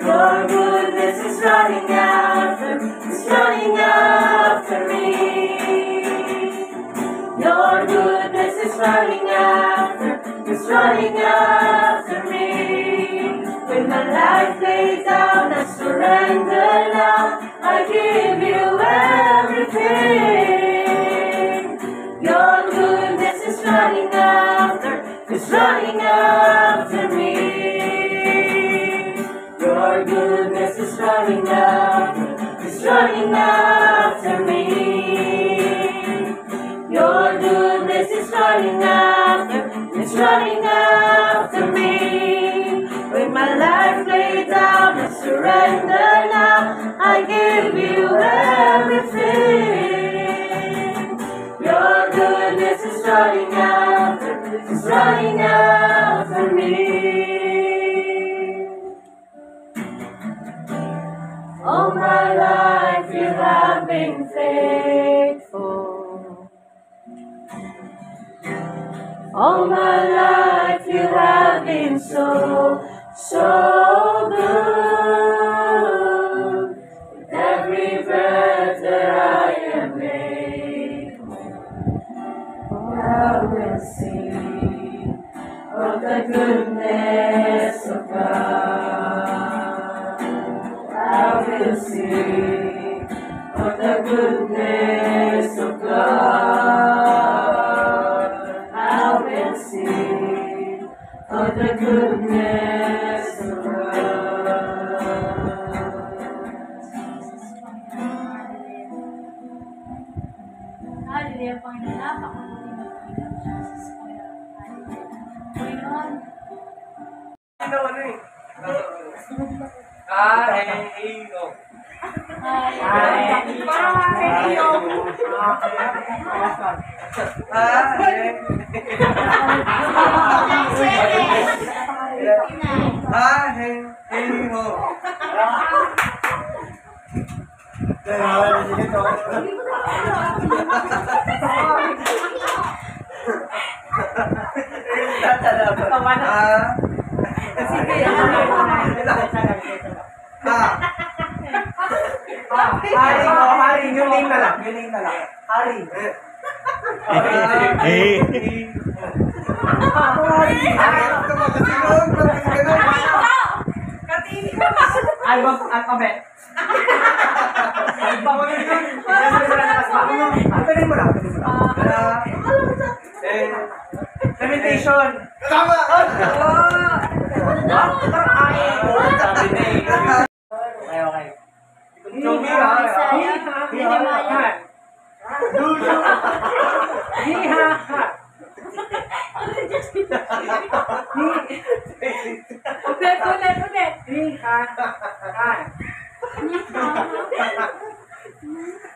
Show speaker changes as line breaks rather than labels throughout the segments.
Your goodness is running after me. Your goodness is running after me. When my life lays down, I surrender now. I give you everything. Your goodness is running after me. Your goodness is running after me. Your goodness is running after me. When my life laid down, I surrender now. I give you everything. Your goodness is running after me. All my life you have been faithful. All my life you have been so good. With every breath that I am able, I will sing of the goodness of God. I will sing of the goodness of God. I will sing of the goodness of God.
Hallelujah, Panginoon. Napakabuti ng Panginoon. Jesus po yan. Panginoon.
Hari, yung name na lang. Hari. Album alphabet. Lamentation.
Tama!
Okay.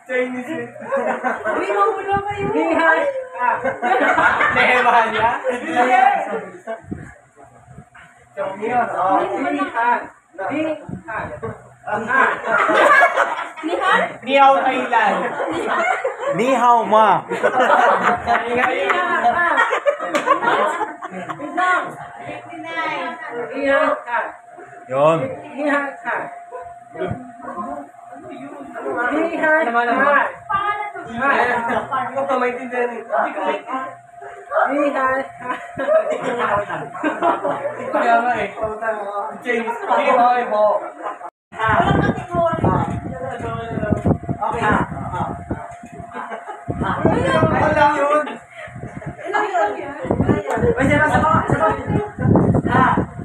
Chinese.
Ni hao Thailand.
Ni hao ma. Yun.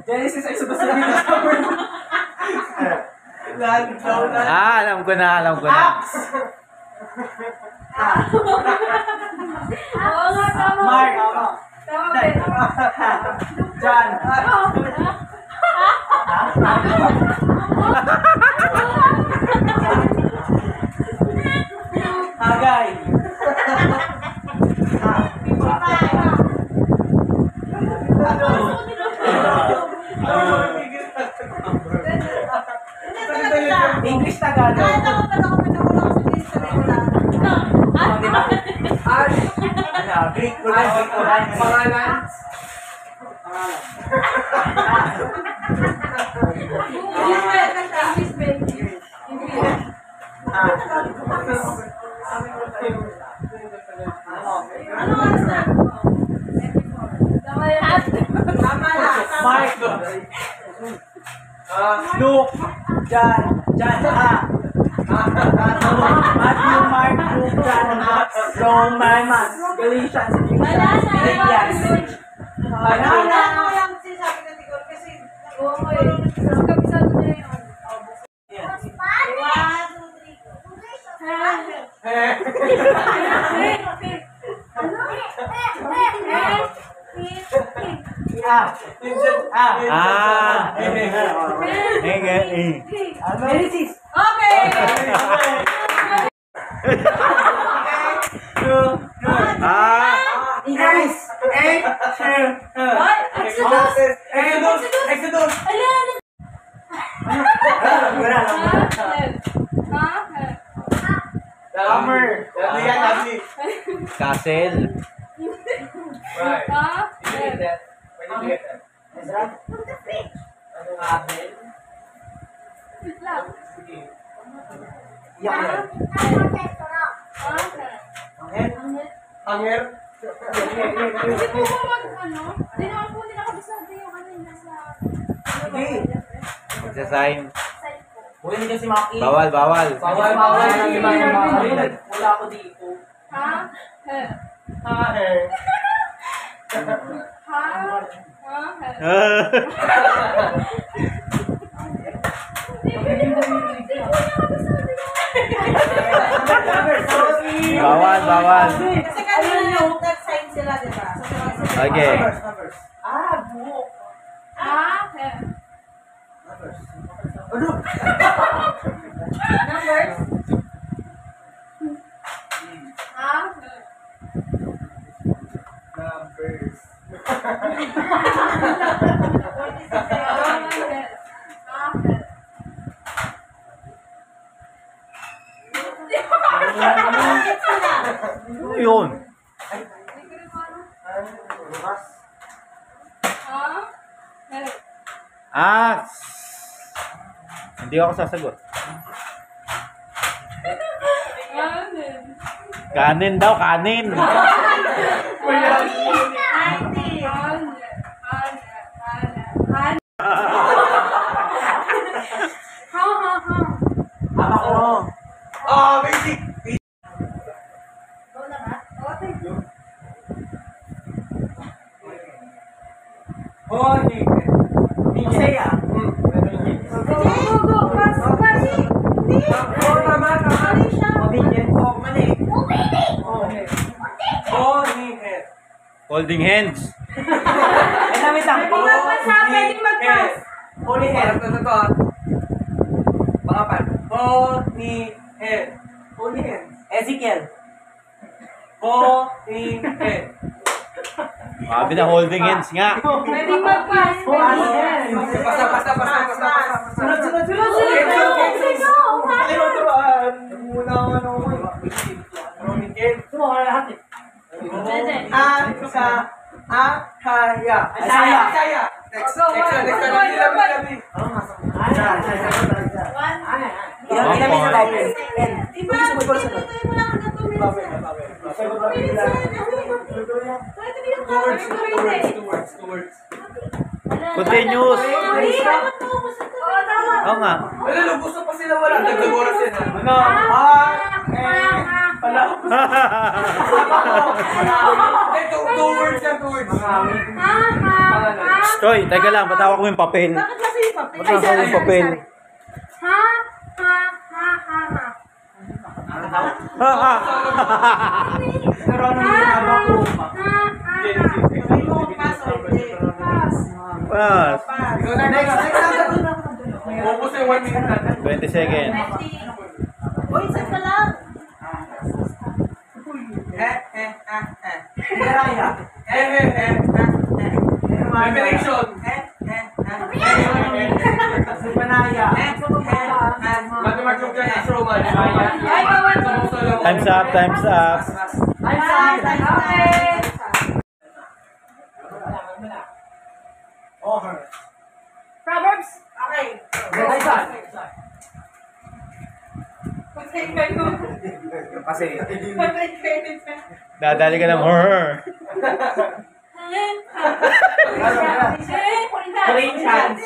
Genesis, Exodus,
Alam ko na.
Mark, John, Hagay, English Tagalog, Greek pangalan. Luke. John. Matthew, Mark, Luke, John, Max, Romans, Galatians,
Wala na.
Philippians.
Wala ko yung sinasabi na Tigor kasi
Oo nga eh. Sa kabisado na yun.
Genesis.
Okay!
Guys, Exodus. Summer.
Castle.
Anger.
Hindi po ba mag-ano? Hindi naman po nila kabisado yung ano yung nasa...
Magsasign.
side ko.
Huwag hindi kasi Maki.
Bawal.
Bawal ng iba yung mga wala ako dito.
Ha? He.
Ah, eh.
Ha? Ha? He. Hindi po niya kabisado yun.
Bawal.
Kasi kanina yung nag-sign sila, di ba? So,
Okay.
Numbers. Buhok.
Ha? He.
numbers.
Ha? He.
Numbers.
Ano yun? Hindi ako sasagot. Kanin daw, kanin.
Basic. Masaya.
Holding hands.
Holy head. Pangapat. Holy head. Holy head. Ezekiel. Holy head.
Sabi na holding hands nga.
Pwede mag-pass.
Basta. Sunod. Isaiah. Next. Ilang minutes na tayo? Two words.
Continuous. Oo nga.
Wala, gusto pa sila wala. Nagdagoras yan. Ano? Two words yan, two words.
Stoy, teka lang, patawa ko yung papel.
Bakit kasi yung papel?
Patawa ko yung papel.
Ha?
Pero ano yung haba ko?
Pass.
Next. Focus yung 1 minute natin.
20 seconds.
Uy, saan ka lang?
Raya. Revelation. Panaya. Matthew, Mark, Luke, John, Acts, Romans.
Time's up.
Proverbs?
Okay.
Kasi.
Dadali ka ng horror.
Corinthians.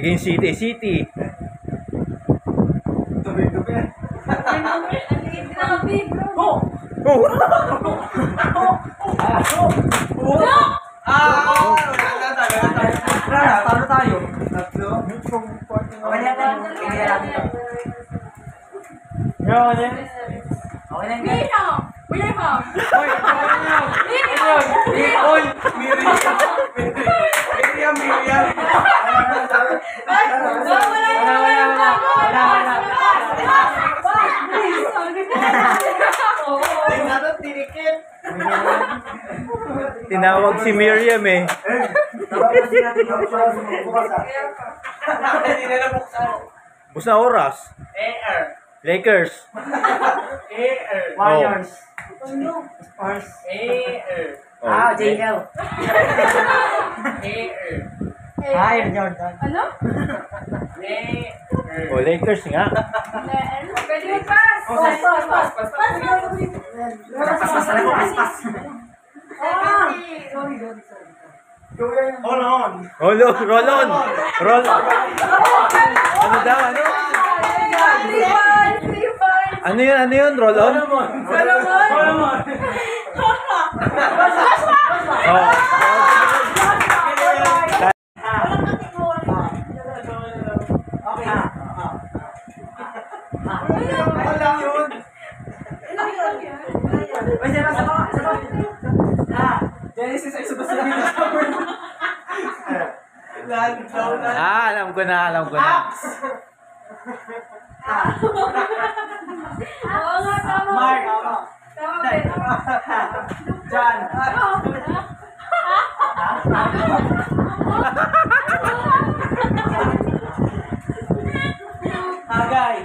Naging city.
Grabe, bro.
Oh!
Talo tayo. Tatlo. Okay na yan. Okay na yan.
Nino! Uli mo!
Oy, Miriam.
Tinawag si Miriam eh.
Hindi na nabuksan.
Bus na oras. Lakers.
Warriors.
Spurs.
Ah, JL. Air Jordan.
Ano?
Oh, Lakers nga.
Pwede yung pass! Pass!
Hold on.
Roll on. Ano daw? Ano? Ano yun? Roll on? Oh.
Genesis ay subasabi na
Alam ko na.
Oo nga, tama.
Mark.
Tama.
John. Agay.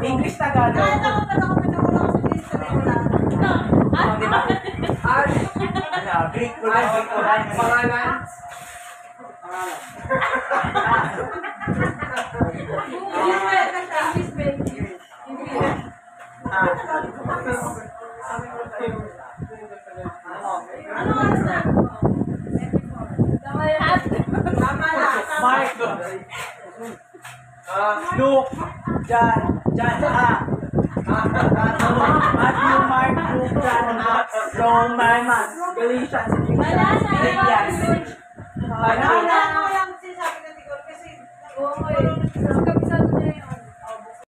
English Tagalog. Greek Quran. Pangalan. Mark. Luke. John. Matthew, Mark, Luke, John, Acts, Romans, Galatians, Ephesians, Philippians.